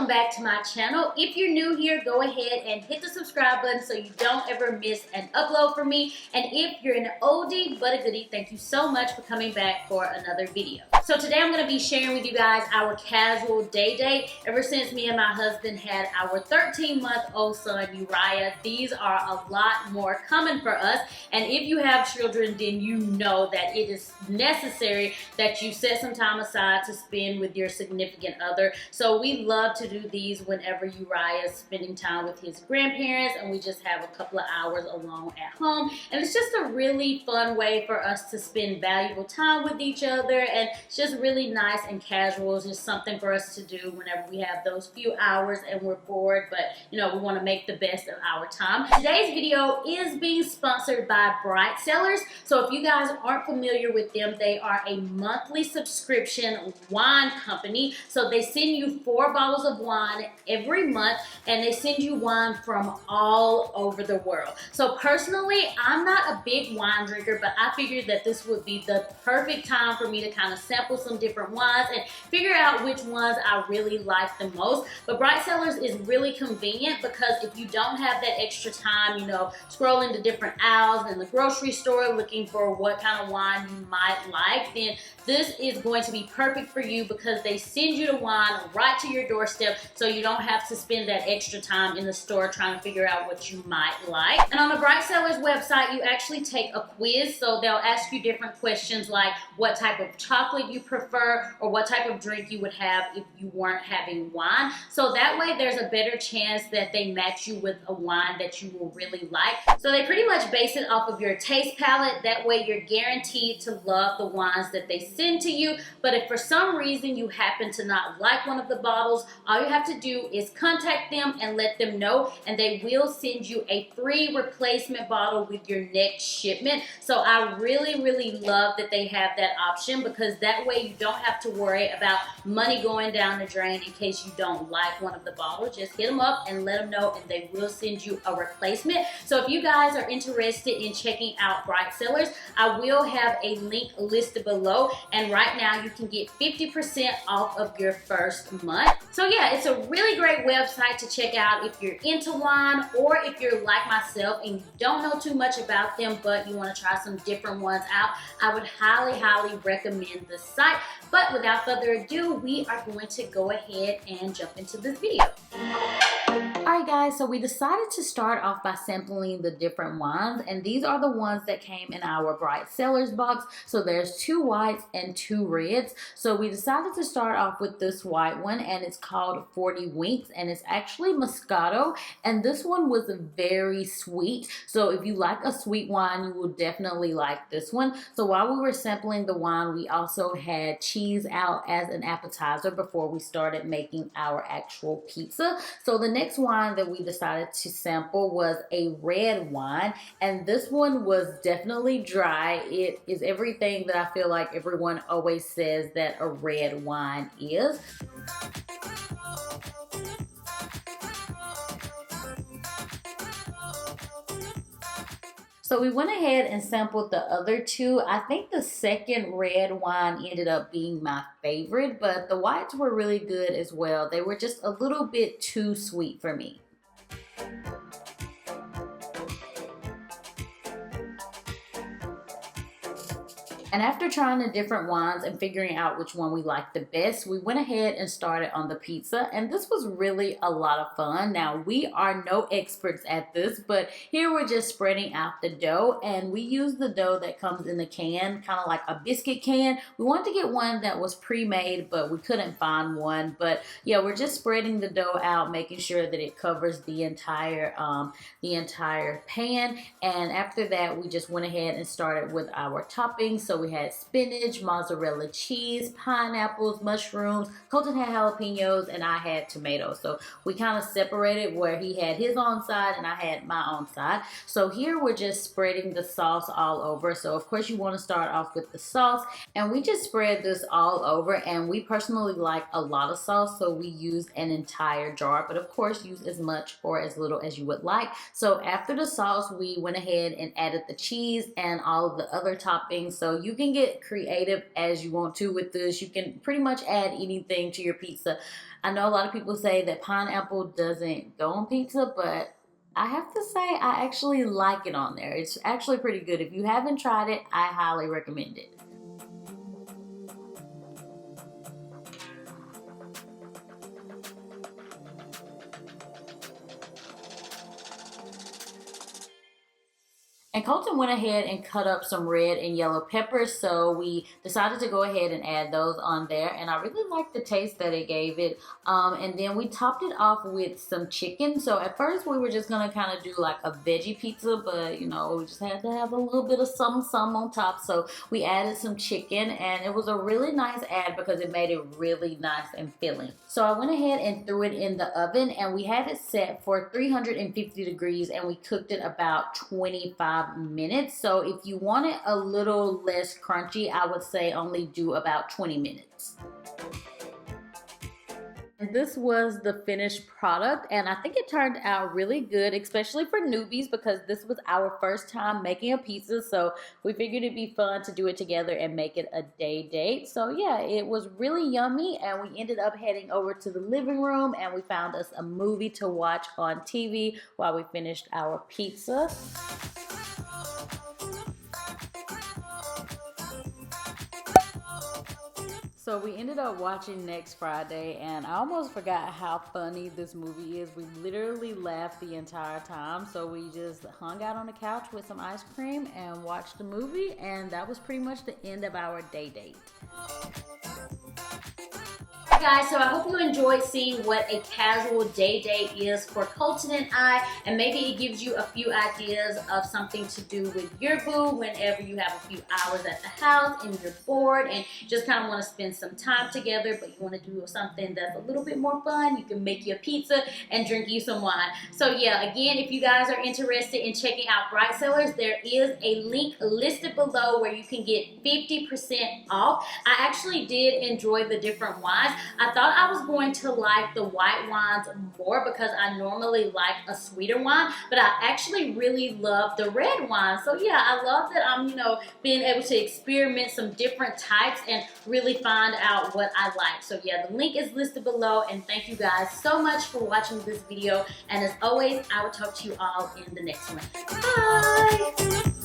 welcome back to my channel. If you're new here, go ahead and hit the subscribe button so you don't ever miss an upload from me. And if you're an oldie but a goodie, thank you so much for coming back for another video. So today I'm going to be sharing with you guys our casual day date. Ever since me and my husband had our 13-month-old son Uriah, these are a lot more common for us. And if you have children, then you know that it is necessary that you set some time aside to spend with your significant other. So we love to do these whenever Uriah is spending time with his grandparents and we just have a couple of hours alone at home. And it's just a really fun way for us to spend valuable time with each other, and it's just really nice and casual. It's just something for us to do whenever we have those few hours and we're bored, but you know, we want to make the best of our time. Today's video is being sponsored by Bright Sellers. So if you guys aren't familiar with them, they are a monthly subscription wine company. So they send you 4 bottles of wine every month, and they send you wine from all over the world. So personally, I'm not a big wine drinker, but I figured that this would be the perfect time for me to kind of sample some different wines and figure out which ones I really like the most. But Bright Sellers is really convenient because if you don't have that extra time, you know, scrolling to different aisles in the grocery store looking for what kind of wine you might like, then this is going to be perfect for you because they send you the wine right to your doorstep, so you don't have to spend that extra time in the store trying to figure out what you might like. And on the Bright Sellers website, you actually take a quiz, so they'll ask you different questions like what type of chocolate you prefer or what type of drink you would have if you weren't having wine. So that way there's a better chance that they match you with a wine that you will really like. So they pretty much base it off of your taste palette. That way you're guaranteed to love the wines that they send to you. But if for some reason you happen to not like one of the bottles, all you have to do is contact them and let them know, and they will send you a free replacement bottle with your next shipment. So I really love that they have that option, because that way you don't have to worry about money going down the drain in case you don't like one of the bottles. Just hit them up and let them know, and they will send you a replacement. So if you guys are interested in checking out Bright Sellers, I will have a link listed below, and right now you can get 50% off of your first month. So yeah, it's a really great website to check out if you're into wine, or if you're like myself and you don't know too much about them but you want to try some different ones out. I would highly recommend this site. But without further ado, we are going to go ahead and jump into this video. Alright guys, so we decided to start off by sampling the different wines, and these are the ones that came in our Bright Sellers box. So there's 2 whites and 2 reds. So we decided to start off with this white one, and it's called 40 Winks, and it's actually Moscato, and this one was very sweet. So if you like a sweet wine, you will definitely like this one. So while we were sampling the wine, we also had cheese out as an appetizer before we started making our actual pizza. So the next wine that we decided to sample was a red wine, and this one was definitely dry. It is everything that I feel like everyone always says that a red wine is. So we went ahead and sampled the other 2. I think the second red wine ended up being my favorite, but the whites were really good as well. They were just a little bit too sweet for me. And after trying the different wines and figuring out which one we liked the best, we went ahead and started on the pizza, and this was really a lot of fun. Now, we are no experts at this, but here we're just spreading out the dough, and we use the dough that comes in the can, kind of like a biscuit can. We wanted to get one that was pre-made, but we couldn't find one. But yeah, we're just spreading the dough out, making sure that it covers the entire pan. And after that, we just went ahead and started with our toppings. So we had spinach, mozzarella cheese, pineapples, mushrooms, Colton had jalapenos, and I had tomatoes. So we kind of separated where he had his own side and I had my own side. So here we're just spreading the sauce all over. So of course you want to start off with the sauce, and we just spread this all over, and we personally like a lot of sauce, so we used an entire jar, but of course use as much or as little as you would like. So after the sauce, we went ahead and added the cheese and all of the other toppings. So you can get creative as you want to with this. You can pretty much add anything to your pizza. I know a lot of people say that pineapple doesn't go on pizza, but I have to say I actually like it on there. It's actually pretty good. If you haven't tried it, I highly recommend it. And Colton went ahead and cut up some red and yellow peppers, so we decided to go ahead and add those on there. And I really liked the taste that it gave it. And then we topped it off with some chicken. So at first we were just gonna kind of do like a veggie pizza, but you know, we just had to have a little bit of some on top. So we added some chicken, and it was a really nice add because it made it really nice and filling. So I went ahead and threw it in the oven, and we had it set for 350 degrees, and we cooked it about 25 minutes. So if you want it a little less crunchy, I would say only do about 20 minutes. This was the finished product, and I think it turned out really good, especially for newbies, because this was our first time making a pizza. So we figured it'd be fun to do it together and make it a day date. So yeah, it was really yummy, and we ended up heading over to the living room, and we found us a movie to watch on TV while we finished our pizza. So we ended up watching Next Friday, and I almost forgot how funny this movie is. We literally laughed the entire time. So we just hung out on the couch with some ice cream and watched the movie, and that was pretty much the end of our day date. Guys, so I hope you enjoyed seeing what a casual day date is for Colton and I, and maybe it gives you a few ideas of something to do with your boo whenever you have a few hours at the house and you're bored and just kind of want to spend some time together, but you want to do something that's a little bit more fun. You can make you a pizza and drink you some wine. So yeah, again, if you guys are interested in checking out Bright Sellers, there is a link listed below where you can get 50% off. I actually did enjoy the different wines. I thought I was going to like the white wines more because I normally like a sweeter wine, but I actually really love the red wine. So yeah, I love that I'm, being able to experiment some different types and really find out what I like. So yeah, the link is listed below, and thank you guys so much for watching this video. And as always, I will talk to you all in the next one. Bye!